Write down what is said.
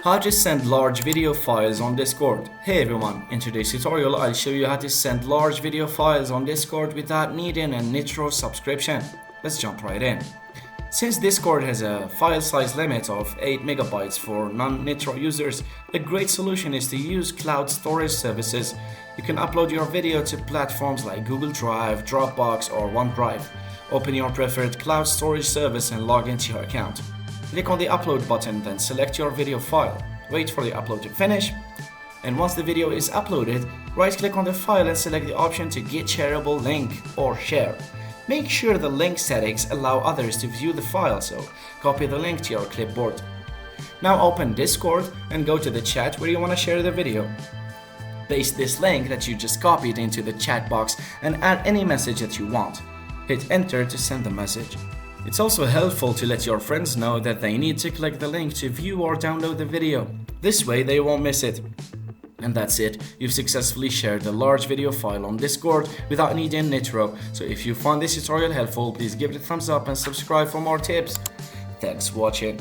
How to send large video files on Discord. Hey everyone, in today's tutorial I'll show you how to send large video files on Discord without needing a Nitro subscription. Let's jump right in. Since Discord has a file size limit of 8 megabytes for non-Nitro users, a great solution is to use cloud storage services. You can upload your video to platforms like Google Drive, Dropbox or OneDrive. Open your preferred cloud storage service and log into your account. Click on the upload button, then select your video file. Wait for the upload to finish. And once the video is uploaded, right-click on the file and select the option to get shareable link or share. Make sure the link settings allow others to view the file, so copy the link to your clipboard. Now open Discord and go to the chat where you want to share the video. Paste this link that you just copied into the chat box and add any message that you want. Hit enter to send the message. It's also helpful to let your friends know that they need to click the link to view or download the video. This way they won't miss it. And that's it, you've successfully shared a large video file on Discord without needing Nitro. So if you found this tutorial helpful, please give it a thumbs up and subscribe for more tips. Thanks for watching.